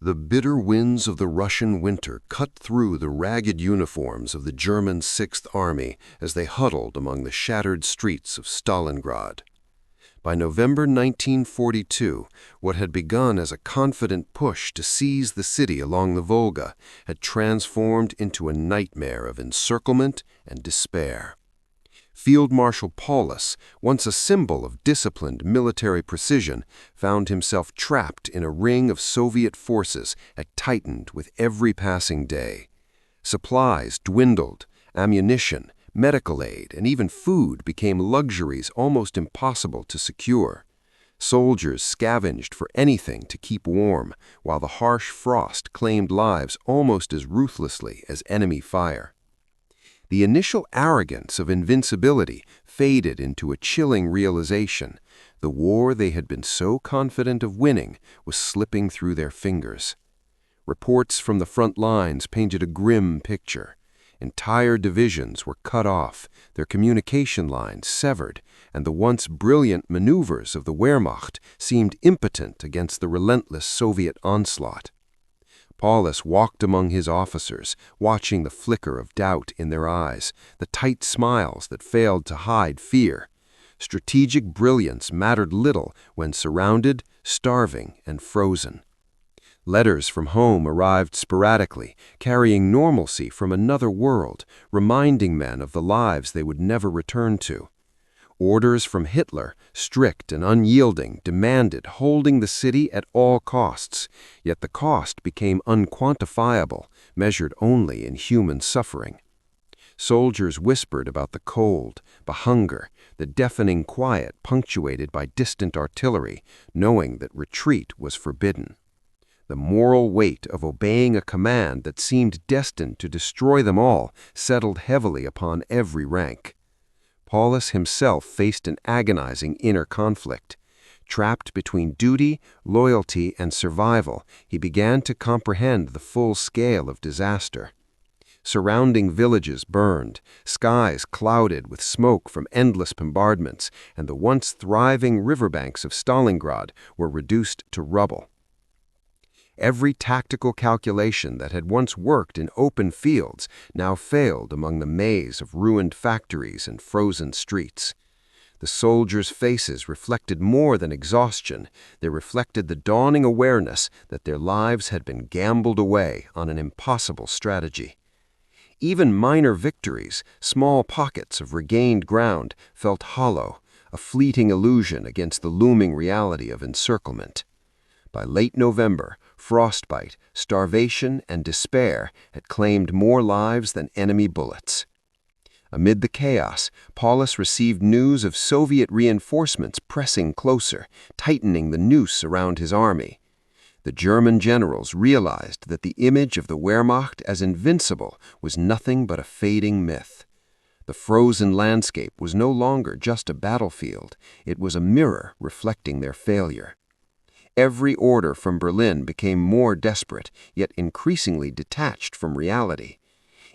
The bitter winds of the Russian winter cut through the ragged uniforms of the German Sixth Army as they huddled among the shattered streets of Stalingrad. By November 1942, what had begun as a confident push to seize the city along the Volga had transformed into a nightmare of encirclement and despair. Field Marshal Paulus, once a symbol of disciplined military precision, found himself trapped in a ring of Soviet forces that tightened with every passing day. Supplies dwindled, ammunition, medical aid, and even food became luxuries almost impossible to secure. Soldiers scavenged for anything to keep warm, while the harsh frost claimed lives almost as ruthlessly as enemy fire. The initial arrogance of invincibility faded into a chilling realization. The war they had been so confident of winning was slipping through their fingers. Reports from the front lines painted a grim picture. Entire divisions were cut off, their communication lines severed, and the once brilliant maneuvers of the Wehrmacht seemed impotent against the relentless Soviet onslaught. Paulus walked among his officers, watching the flicker of doubt in their eyes, the tight smiles that failed to hide fear. Strategic brilliance mattered little when surrounded, starving, and frozen. Letters from home arrived sporadically, carrying normalcy from another world, reminding men of the lives they would never return to. Orders from Hitler, strict and unyielding, demanded holding the city at all costs, yet the cost became unquantifiable, measured only in human suffering. Soldiers whispered about the cold, the hunger, the deafening quiet punctuated by distant artillery, knowing that retreat was forbidden. The moral weight of obeying a command that seemed destined to destroy them all settled heavily upon every rank. Paulus himself faced an agonizing inner conflict. Trapped between duty, loyalty, and survival, he began to comprehend the full scale of disaster. Surrounding villages burned, skies clouded with smoke from endless bombardments, and the once thriving riverbanks of Stalingrad were reduced to rubble. Every tactical calculation that had once worked in open fields now failed among the maze of ruined factories and frozen streets. The soldiers' faces reflected more than exhaustion. They reflected the dawning awareness that their lives had been gambled away on an impossible strategy. Even minor victories, small pockets of regained ground, felt hollow, a fleeting illusion against the looming reality of encirclement. By late November, frostbite, starvation, and despair had claimed more lives than enemy bullets. Amid the chaos, Paulus received news of Soviet reinforcements pressing closer, tightening the noose around his army. The German generals realized that the image of the Wehrmacht as invincible was nothing but a fading myth. The frozen landscape was no longer just a battlefield, it was a mirror reflecting their failure. Every order from Berlin became more desperate, yet increasingly detached from reality.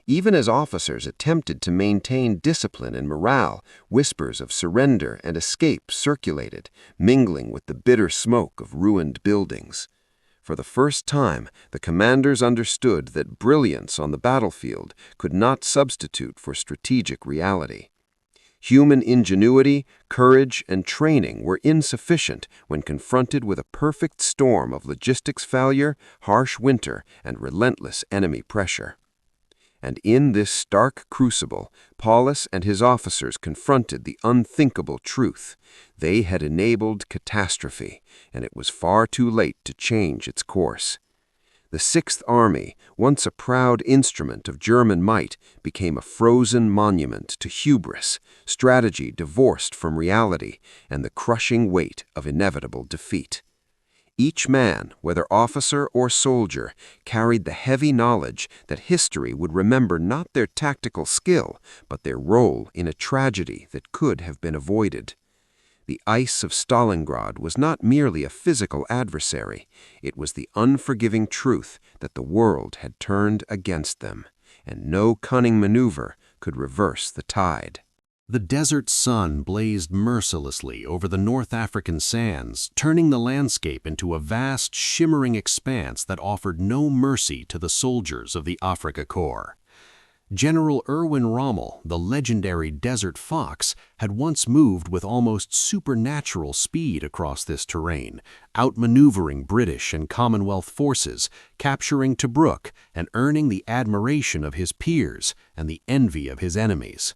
Even as officers attempted to maintain discipline and morale, whispers of surrender and escape circulated, mingling with the bitter smoke of ruined buildings. For the first time, the commanders understood that brilliance on the battlefield could not substitute for strategic reality. Human ingenuity, courage, and training were insufficient when confronted with a perfect storm of logistics failure, harsh winter, and relentless enemy pressure. And in this stark crucible, Paulus and his officers confronted the unthinkable truth. They had enabled catastrophe, and it was far too late to change its course. The Sixth Army, once a proud instrument of German might, became a frozen monument to hubris, strategy divorced from reality, and the crushing weight of inevitable defeat. Each man, whether officer or soldier, carried the heavy knowledge that history would remember not their tactical skill, but their role in a tragedy that could have been avoided. The ice of Stalingrad was not merely a physical adversary, it was the unforgiving truth that the world had turned against them, and no cunning maneuver could reverse the tide. The desert sun blazed mercilessly over the North African sands, turning the landscape into a vast, shimmering expanse that offered no mercy to the soldiers of the Afrika Korps. General Erwin Rommel, the legendary Desert Fox, had once moved with almost supernatural speed across this terrain, outmaneuvering British and Commonwealth forces, capturing Tobruk, and earning the admiration of his peers and the envy of his enemies.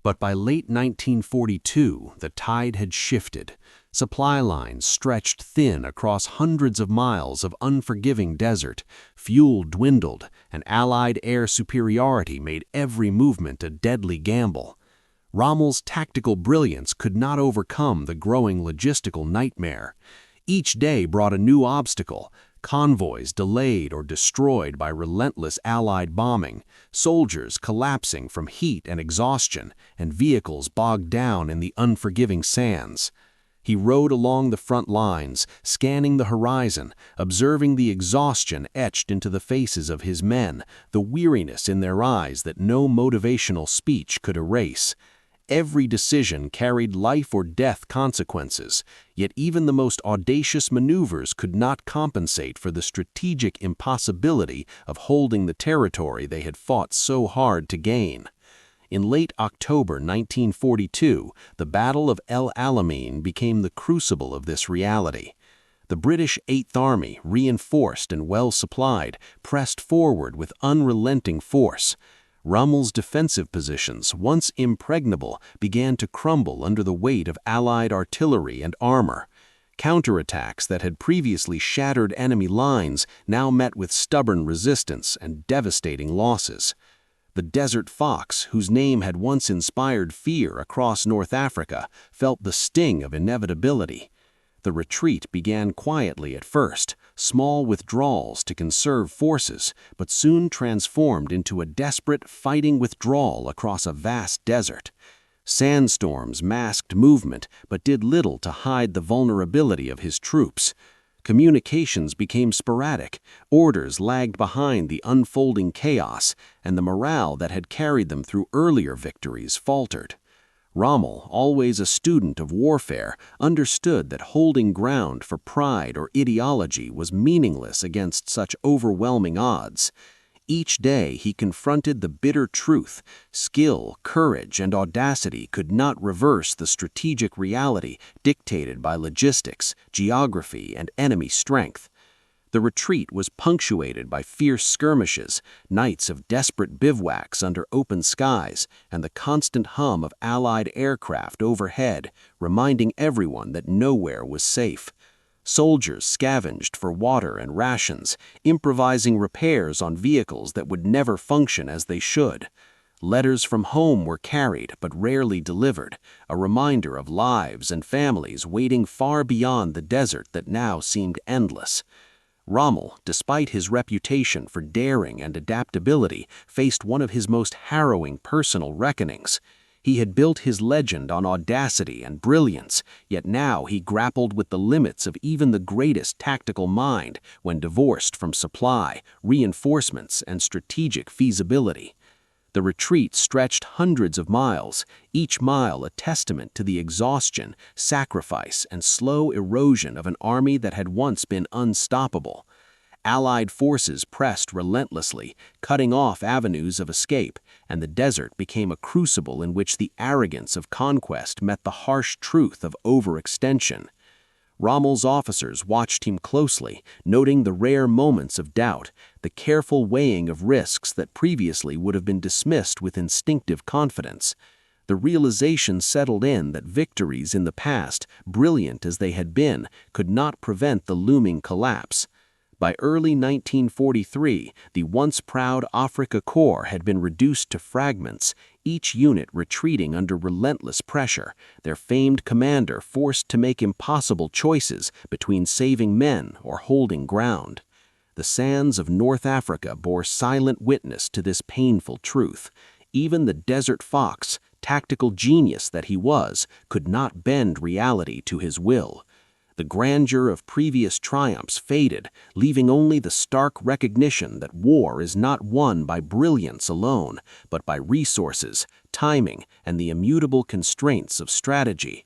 But by late 1942, the tide had shifted. Supply lines stretched thin across hundreds of miles of unforgiving desert, fuel dwindled, and Allied air superiority made every movement a deadly gamble. Rommel's tactical brilliance could not overcome the growing logistical nightmare. Each day brought a new obstacle: convoys delayed or destroyed by relentless Allied bombing, soldiers collapsing from heat and exhaustion, and vehicles bogged down in the unforgiving sands. He rode along the front lines, scanning the horizon, observing the exhaustion etched into the faces of his men, the weariness in their eyes that no motivational speech could erase. Every decision carried life or death consequences, yet even the most audacious maneuvers could not compensate for the strategic impossibility of holding the territory they had fought so hard to gain. In late October 1942, the Battle of El Alamein became the crucible of this reality. The British Eighth Army, reinforced and well-supplied, pressed forward with unrelenting force. Rommel's defensive positions, once impregnable, began to crumble under the weight of Allied artillery and armor. Counterattacks that had previously shattered enemy lines now met with stubborn resistance and devastating losses. The Desert Fox, whose name had once inspired fear across North Africa, felt the sting of inevitability. The retreat began quietly at first, small withdrawals to conserve forces, but soon transformed into a desperate fighting withdrawal across a vast desert. Sandstorms masked movement, but did little to hide the vulnerability of his troops. Communications became sporadic, orders lagged behind the unfolding chaos, and the morale that had carried them through earlier victories faltered. Rommel, always a student of warfare, understood that holding ground for pride or ideology was meaningless against such overwhelming odds. Each day he confronted the bitter truth: skill, courage, and audacity could not reverse the strategic reality dictated by logistics, geography, and enemy strength. The retreat was punctuated by fierce skirmishes, nights of desperate bivouacs under open skies, and the constant hum of Allied aircraft overhead, reminding everyone that nowhere was safe. Soldiers scavenged for water and rations, improvising repairs on vehicles that would never function as they should. Letters from home were carried but rarely delivered, a reminder of lives and families waiting far beyond the desert that now seemed endless. Rommel, despite his reputation for daring and adaptability, faced one of his most harrowing personal reckonings. He had built his legend on audacity and brilliance, yet now he grappled with the limits of even the greatest tactical mind when divorced from supply, reinforcements, and strategic feasibility. The retreat stretched hundreds of miles, each mile a testament to the exhaustion, sacrifice, and slow erosion of an army that had once been unstoppable. Allied forces pressed relentlessly, cutting off avenues of escape, and the desert became a crucible in which the arrogance of conquest met the harsh truth of overextension. Rommel's officers watched him closely, noting the rare moments of doubt, the careful weighing of risks that previously would have been dismissed with instinctive confidence. The realization settled in that victories in the past, brilliant as they had been, could not prevent the looming collapse. By early 1943, the once proud Afrika Korps had been reduced to fragments, each unit retreating under relentless pressure, their famed commander forced to make impossible choices between saving men or holding ground. The sands of North Africa bore silent witness to this painful truth. Even the Desert Fox, tactical genius that he was, could not bend reality to his will. The grandeur of previous triumphs faded, leaving only the stark recognition that war is not won by brilliance alone, but by resources, timing, and the immutable constraints of strategy.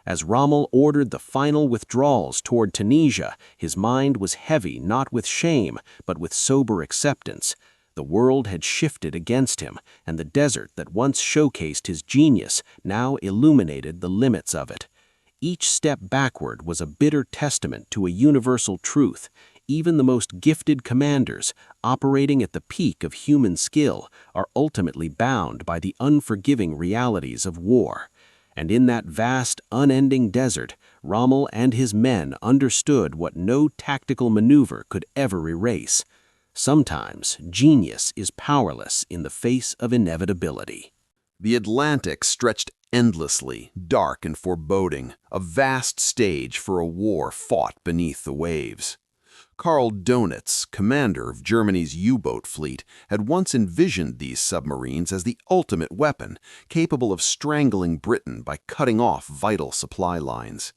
As Rommel ordered the final withdrawals toward Tunisia, his mind was heavy not with shame, but with sober acceptance. The world had shifted against him, and the desert that once showcased his genius now illuminated the limits of it. Each step backward was a bitter testament to a universal truth. Even the most gifted commanders, operating at the peak of human skill, are ultimately bound by the unforgiving realities of war. And in that vast, unending desert, Rommel and his men understood what no tactical maneuver could ever erase. Sometimes genius is powerless in the face of inevitability. The Atlantic stretched endlessly, dark and foreboding, a vast stage for a war fought beneath the waves. Karl Dönitz, commander of Germany's U-boat fleet, had once envisioned these submarines as the ultimate weapon, capable of strangling Britain by cutting off vital supply lines.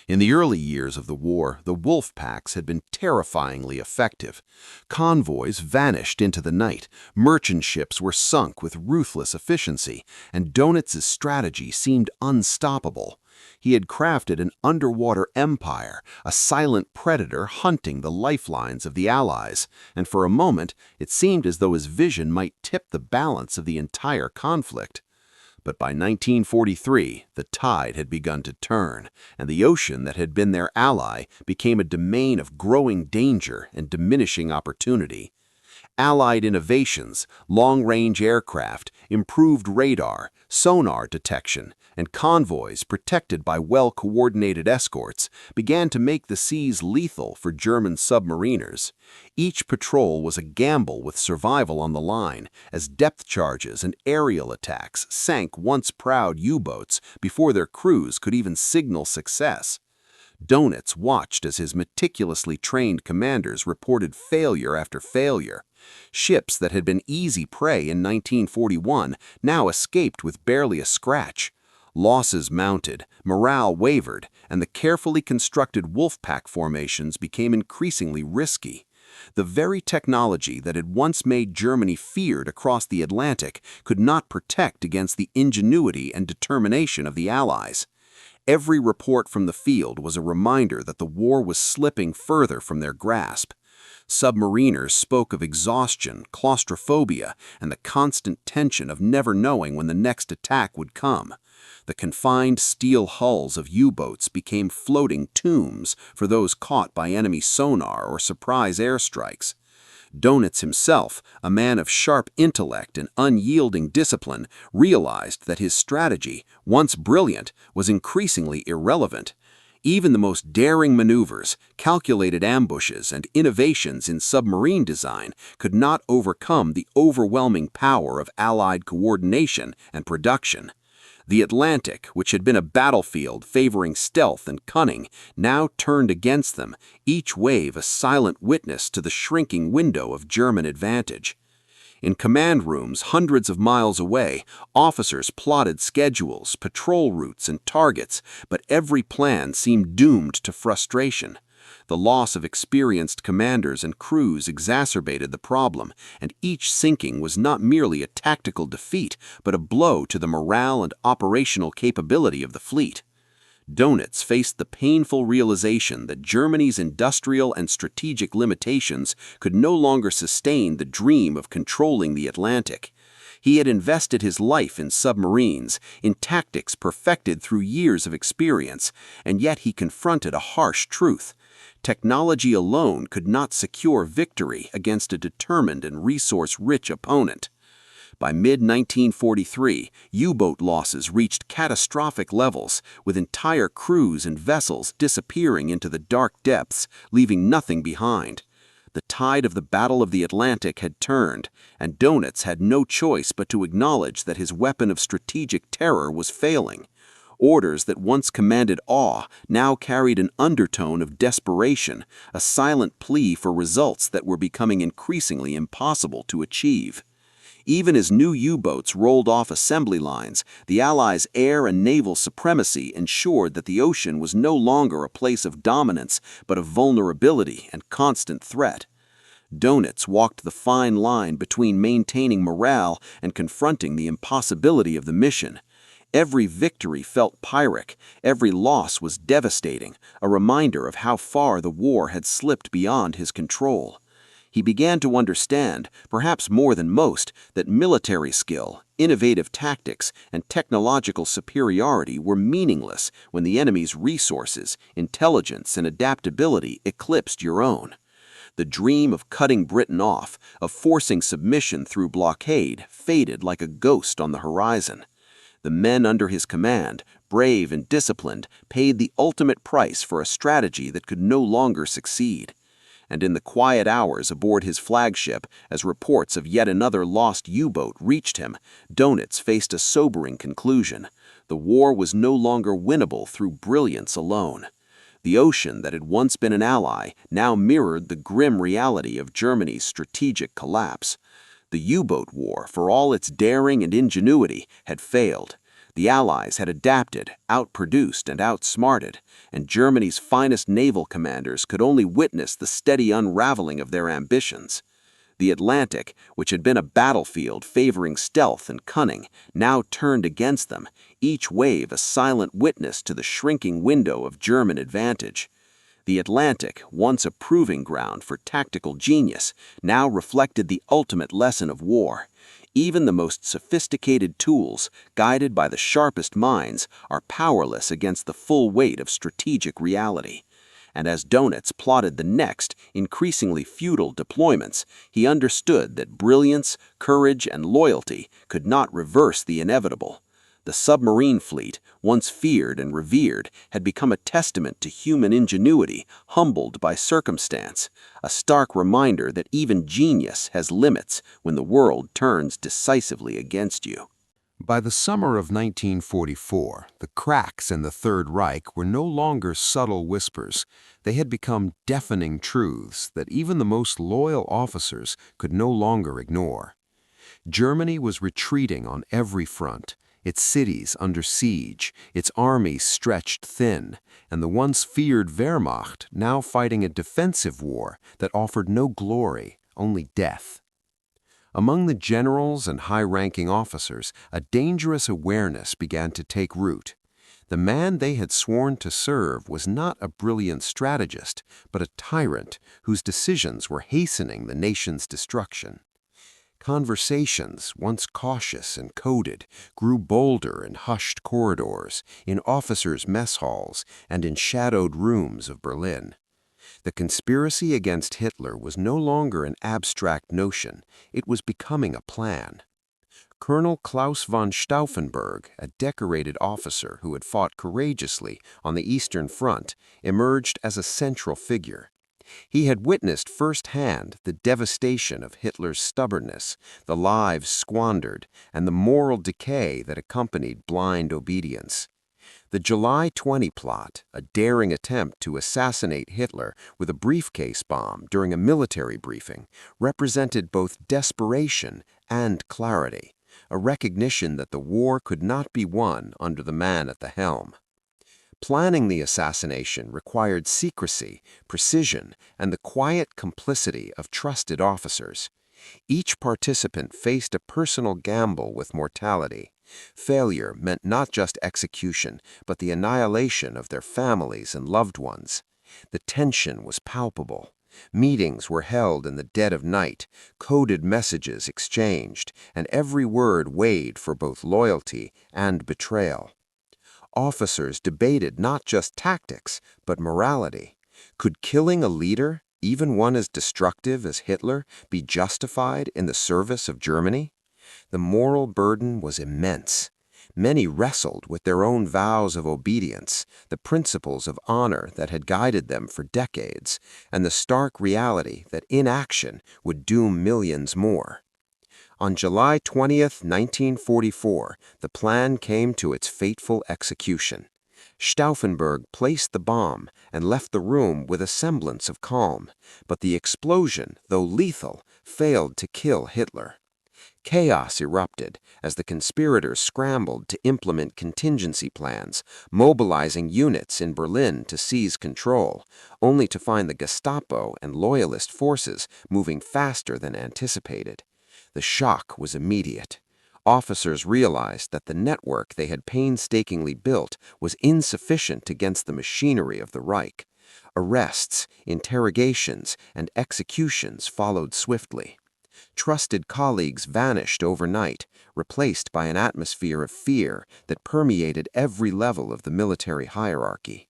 In the early years of the war, the wolf packs had been terrifyingly effective. Convoys vanished into the night, merchant ships were sunk with ruthless efficiency, and Dönitz's strategy seemed unstoppable. He had crafted an underwater empire, a silent predator hunting the lifelines of the Allies, and for a moment it seemed as though his vision might tip the balance of the entire conflict. But by 1943, the tide had begun to turn, and the ocean that had been their ally became a domain of growing danger and diminishing opportunity. Allied innovations, long-range aircraft, improved radar, sonar detection, and convoys protected by well-coordinated escorts began to make the seas lethal for German submariners. Each patrol was a gamble with survival on the line, as depth charges and aerial attacks sank once proud U-boats before their crews could even signal success. Dönitz watched as his meticulously trained commanders reported failure after failure. Ships that had been easy prey in 1941 now escaped with barely a scratch. Losses mounted, morale wavered, and the carefully constructed wolfpack formations became increasingly risky. The very technology that had once made Germany feared across the Atlantic could not protect against the ingenuity and determination of the Allies. Every report from the field was a reminder that the war was slipping further from their grasp. Submariners spoke of exhaustion, claustrophobia, and the constant tension of never knowing when the next attack would come. The confined steel hulls of U-boats became floating tombs for those caught by enemy sonar or surprise airstrikes. Dönitz himself, a man of sharp intellect and unyielding discipline, realized that his strategy, once brilliant, was increasingly irrelevant. Even the most daring maneuvers, calculated ambushes, and innovations in submarine design could not overcome the overwhelming power of Allied coordination and production. The Atlantic, which had been a battlefield favoring stealth and cunning, now turned against them, each wave a silent witness to the shrinking window of German advantage. In command rooms hundreds of miles away, officers plotted schedules, patrol routes, and targets, but every plan seemed doomed to frustration. The loss of experienced commanders and crews exacerbated the problem, and each sinking was not merely a tactical defeat, but a blow to the morale and operational capability of the fleet. Dönitz faced the painful realization that Germany's industrial and strategic limitations could no longer sustain the dream of controlling the Atlantic. He had invested his life in submarines, in tactics perfected through years of experience, and yet he confronted a harsh truth. Technology alone could not secure victory against a determined and resource-rich opponent. By mid-1943, U-boat losses reached catastrophic levels, with entire crews and vessels disappearing into the dark depths, leaving nothing behind. The tide of the Battle of the Atlantic had turned, and Dönitz had no choice but to acknowledge that his weapon of strategic terror was failing. Orders that once commanded awe now carried an undertone of desperation, a silent plea for results that were becoming increasingly impossible to achieve. Even as new U-boats rolled off assembly lines, the Allies' air and naval supremacy ensured that the ocean was no longer a place of dominance, but of vulnerability and constant threat. Dönitz walked the fine line between maintaining morale and confronting the impossibility of the mission. Every victory felt pyrrhic, every loss was devastating, a reminder of how far the war had slipped beyond his control. He began to understand, perhaps more than most, that military skill, innovative tactics, and technological superiority were meaningless when the enemy's resources, intelligence, and adaptability eclipsed your own. The dream of cutting Britain off, of forcing submission through blockade, faded like a ghost on the horizon. The men under his command, brave and disciplined, paid the ultimate price for a strategy that could no longer succeed. And in the quiet hours aboard his flagship, as reports of yet another lost U-boat reached him, Dönitz faced a sobering conclusion. The war was no longer winnable through brilliance alone. The ocean that had once been an ally now mirrored the grim reality of Germany's strategic collapse. The U-boat war, for all its daring and ingenuity, had failed. The Allies had adapted, outproduced, and outsmarted, and Germany's finest naval commanders could only witness the steady unraveling of their ambitions. The Atlantic, which had been a battlefield favoring stealth and cunning, now turned against them, each wave a silent witness to the shrinking window of German advantage. The Atlantic, once a proving ground for tactical genius, now reflected the ultimate lesson of war. Even the most sophisticated tools, guided by the sharpest minds, are powerless against the full weight of strategic reality. And as Dönitz plotted the next, increasingly futile deployments, he understood that brilliance, courage, and loyalty could not reverse the inevitable. The submarine fleet, once feared and revered, had become a testament to human ingenuity, humbled by circumstance, a stark reminder that even genius has limits when the world turns decisively against you. By the summer of 1944, the cracks in the Third Reich were no longer subtle whispers. They had become deafening truths that even the most loyal officers could no longer ignore. Germany was retreating on every front, its cities under siege, its army stretched thin, and the once feared Wehrmacht now fighting a defensive war that offered no glory, only death. Among the generals and high-ranking officers, a dangerous awareness began to take root. The man they had sworn to serve was not a brilliant strategist, but a tyrant whose decisions were hastening the nation's destruction. Conversations, once cautious and coded, grew bolder in hushed corridors, in officers' mess halls, and in shadowed rooms of Berlin. The conspiracy against Hitler was no longer an abstract notion, it was becoming a plan. Colonel Claus von Stauffenberg, a decorated officer who had fought courageously on the Eastern Front, emerged as a central figure. He had witnessed firsthand the devastation of Hitler's stubbornness, the lives squandered, and the moral decay that accompanied blind obedience. The July 20 plot, a daring attempt to assassinate Hitler with a briefcase bomb during a military briefing, represented both desperation and clarity, a recognition that the war could not be won under the man at the helm. Planning the assassination required secrecy, precision, and the quiet complicity of trusted officers. Each participant faced a personal gamble with mortality. Failure meant not just execution, but the annihilation of their families and loved ones. The tension was palpable. Meetings were held in the dead of night, coded messages exchanged, and every word weighed for both loyalty and betrayal. Officers debated not just tactics, but morality. Could killing a leader, even one as destructive as Hitler, be justified in the service of Germany? The moral burden was immense. Many wrestled with their own vows of obedience, the principles of honor that had guided them for decades, and the stark reality that inaction would doom millions more. On July 20, 1944, the plan came to its fateful execution. Stauffenberg placed the bomb and left the room with a semblance of calm, but the explosion, though lethal, failed to kill Hitler. Chaos erupted as the conspirators scrambled to implement contingency plans, mobilizing units in Berlin to seize control, only to find the Gestapo and Loyalist forces moving faster than anticipated. The shock was immediate. Officers realized that the network they had painstakingly built was insufficient against the machinery of the Reich. Arrests, interrogations, and executions followed swiftly. Trusted colleagues vanished overnight, replaced by an atmosphere of fear that permeated every level of the military hierarchy.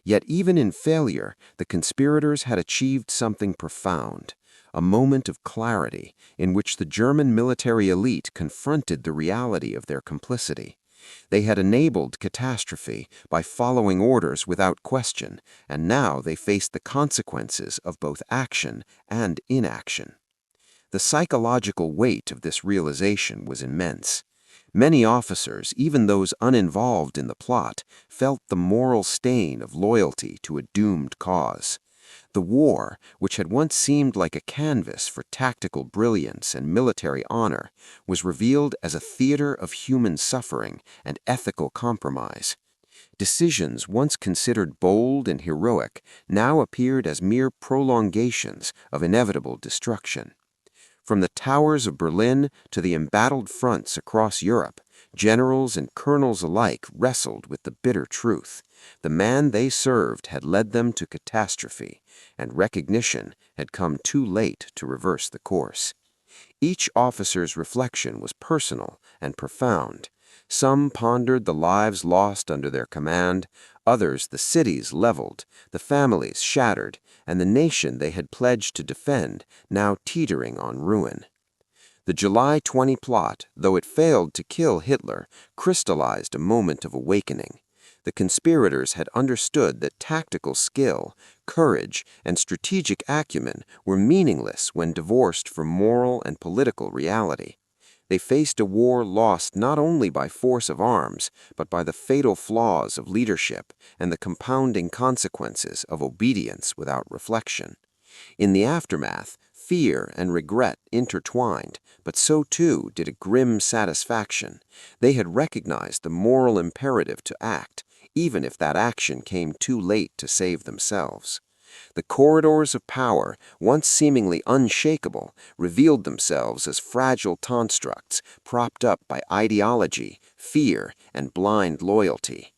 Yet even in failure, the conspirators had achieved something profound, a moment of clarity in which the German military elite confronted the reality of their complicity. They had enabled catastrophe by following orders without question, and now they faced the consequences of both action and inaction. The psychological weight of this realization was immense. Many officers, even those uninvolved in the plot, felt the moral stain of loyalty to a doomed cause. The war, which had once seemed like a canvas for tactical brilliance and military honor, was revealed as a theater of human suffering and ethical compromise. Decisions once considered bold and heroic now appeared as mere prolongations of inevitable destruction. From the towers of Berlin to the embattled fronts across Europe, generals and colonels alike wrestled with the bitter truth. The man they served had led them to catastrophe, and recognition had come too late to reverse the course. Each officer's reflection was personal and profound. Some pondered the lives lost under their command, others the cities leveled, the families shattered, and the nation they had pledged to defend now teetering on ruin. The July 20 plot, though it failed to kill Hitler, crystallized a moment of awakening. The conspirators had understood that tactical skill, courage, and strategic acumen were meaningless when divorced from moral and political reality. They faced a war lost not only by force of arms, but by the fatal flaws of leadership and the compounding consequences of obedience without reflection. In the aftermath, fear and regret intertwined, but so too did a grim satisfaction. They had recognized the moral imperative to act, even if that action came too late to save themselves. The corridors of power, once seemingly unshakable, revealed themselves as fragile constructs propped up by ideology, fear, and blind loyalty.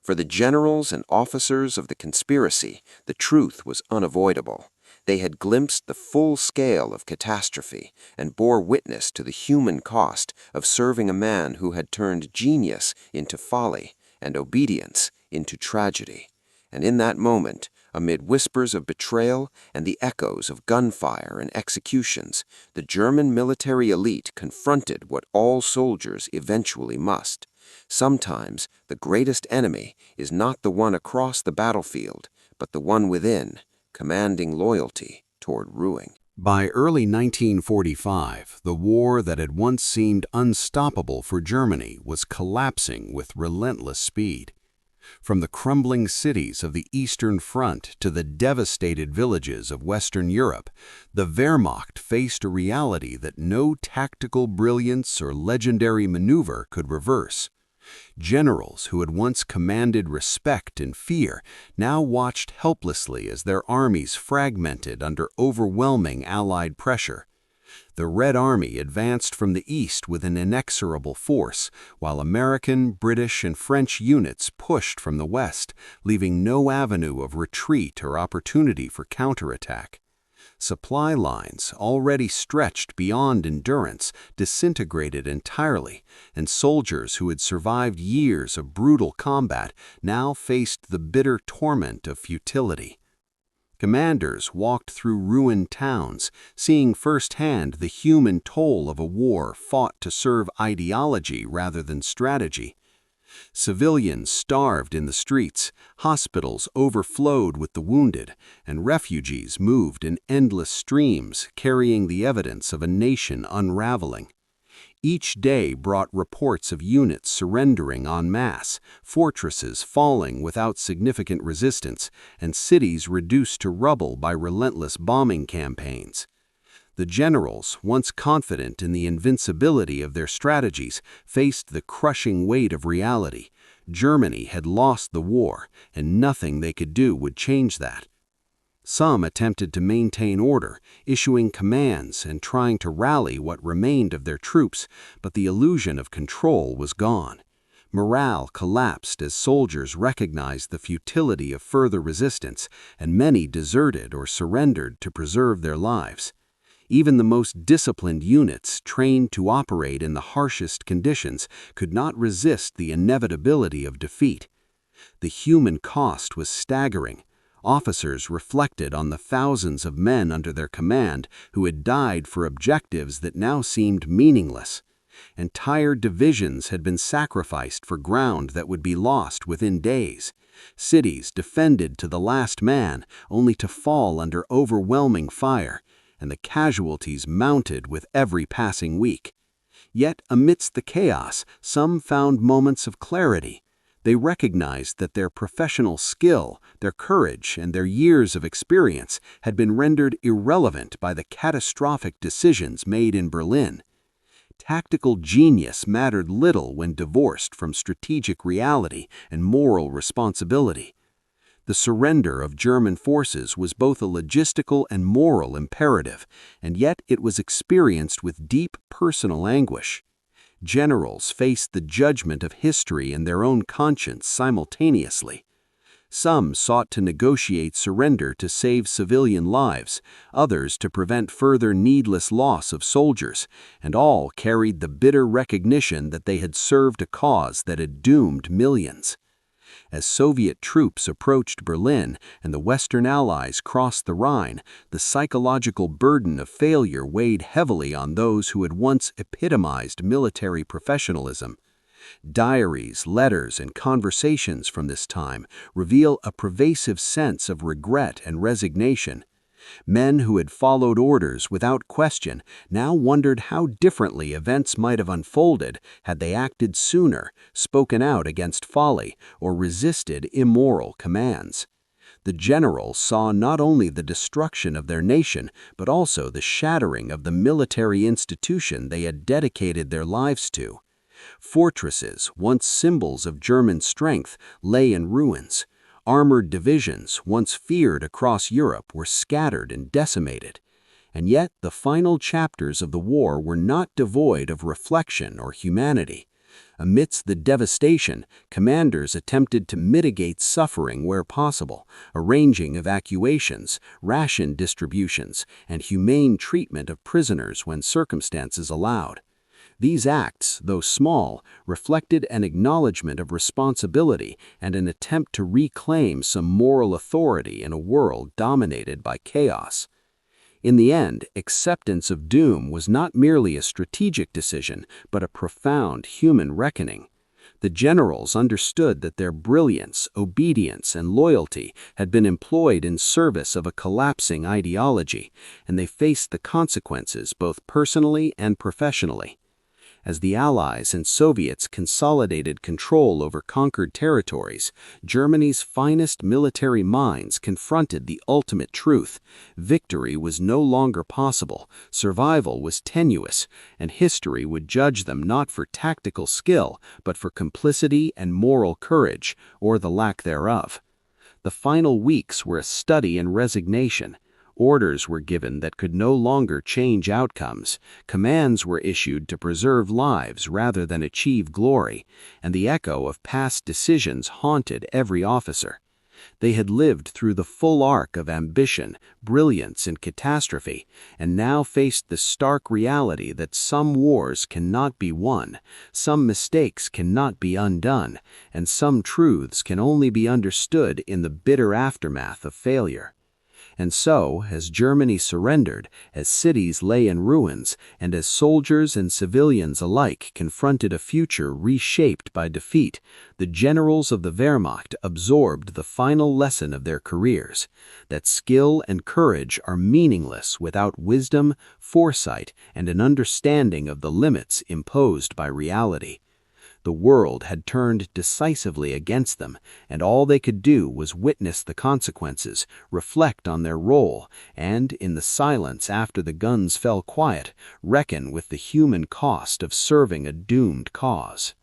For the generals and officers of the conspiracy, the truth was unavoidable. They had glimpsed the full scale of catastrophe and bore witness to the human cost of serving a man who had turned genius into folly and obedience into tragedy. And in that moment, amid whispers of betrayal and the echoes of gunfire and executions, the German military elite confronted what all soldiers eventually must. Sometimes the greatest enemy is not the one across the battlefield, but the one within, commanding loyalty toward ruin. By early 1945, the war that had once seemed unstoppable for Germany was collapsing with relentless speed. From the crumbling cities of the Eastern Front to the devastated villages of Western Europe, the Wehrmacht faced a reality that no tactical brilliance or legendary maneuver could reverse. Generals who had once commanded respect and fear now watched helplessly as their armies fragmented under overwhelming Allied pressure. The Red Army advanced from the east with an inexorable force, while American, British, and French units pushed from the west, leaving no avenue of retreat or opportunity for counterattack. Supply lines, already stretched beyond endurance, disintegrated entirely, and soldiers who had survived years of brutal combat now faced the bitter torment of futility. Commanders walked through ruined towns, seeing firsthand the human toll of a war fought to serve ideology rather than strategy. Civilians starved in the streets, hospitals overflowed with the wounded, and refugees moved in endless streams carrying the evidence of a nation unraveling. Each day brought reports of units surrendering en masse, fortresses falling without significant resistance, and cities reduced to rubble by relentless bombing campaigns. The generals, once confident in the invincibility of their strategies, faced the crushing weight of reality. Germany had lost the war, and nothing they could do would change that. Some attempted to maintain order, issuing commands and trying to rally what remained of their troops, but the illusion of control was gone. Morale collapsed as soldiers recognized the futility of further resistance, and many deserted or surrendered to preserve their lives. Even the most disciplined units, trained to operate in the harshest conditions, could not resist the inevitability of defeat. The human cost was staggering. Officers reflected on the thousands of men under their command who had died for objectives that now seemed meaningless. Entire divisions had been sacrificed for ground that would be lost within days. Cities defended to the last man, only to fall under overwhelming fire, and the casualties mounted with every passing week. Yet, amidst the chaos, some found moments of clarity. They recognized that their professional skill, their courage, and their years of experience had been rendered irrelevant by the catastrophic decisions made in Berlin. Tactical genius mattered little when divorced from strategic reality and moral responsibility. The surrender of German forces was both a logistical and moral imperative, and yet it was experienced with deep personal anguish. Generals faced the judgment of history and their own conscience simultaneously. Some sought to negotiate surrender to save civilian lives, others to prevent further needless loss of soldiers, and all carried the bitter recognition that they had served a cause that had doomed millions. As Soviet troops approached Berlin and the Western Allies crossed the Rhine, the psychological burden of failure weighed heavily on those who had once epitomized military professionalism. Diaries, letters, and conversations from this time reveal a pervasive sense of regret and resignation. Men who had followed orders without question now wondered how differently events might have unfolded had they acted sooner, spoken out against folly, or resisted immoral commands. The generals saw not only the destruction of their nation, but also the shattering of the military institution they had dedicated their lives to. Fortresses, once symbols of German strength, lay in ruins. Armored divisions, once feared across Europe, were scattered and decimated. And yet the final chapters of the war were not devoid of reflection or humanity. Amidst the devastation, commanders attempted to mitigate suffering where possible, arranging evacuations, ration distributions, and humane treatment of prisoners when circumstances allowed. These acts, though small, reflected an acknowledgement of responsibility and an attempt to reclaim some moral authority in a world dominated by chaos. In the end, acceptance of doom was not merely a strategic decision, but a profound human reckoning. The generals understood that their brilliance, obedience, and loyalty had been employed in service of a collapsing ideology, and they faced the consequences both personally and professionally. As the Allies and Soviets consolidated control over conquered territories, Germany's finest military minds confronted the ultimate truth. Victory was no longer possible, survival was tenuous, and history would judge them not for tactical skill, but for complicity and moral courage, or the lack thereof. The final weeks were a study in resignation. Orders were given that could no longer change outcomes, commands were issued to preserve lives rather than achieve glory, and the echo of past decisions haunted every officer. They had lived through the full arc of ambition, brilliance, and catastrophe, and now faced the stark reality that some wars cannot be won, some mistakes cannot be undone, and some truths can only be understood in the bitter aftermath of failure. And so, as Germany surrendered, as cities lay in ruins, and as soldiers and civilians alike confronted a future reshaped by defeat, the generals of the Wehrmacht absorbed the final lesson of their careers, that skill and courage are meaningless without wisdom, foresight, and an understanding of the limits imposed by reality. The world had turned decisively against them, and all they could do was witness the consequences, reflect on their role, and, in the silence after the guns fell quiet, reckon with the human cost of serving a doomed cause.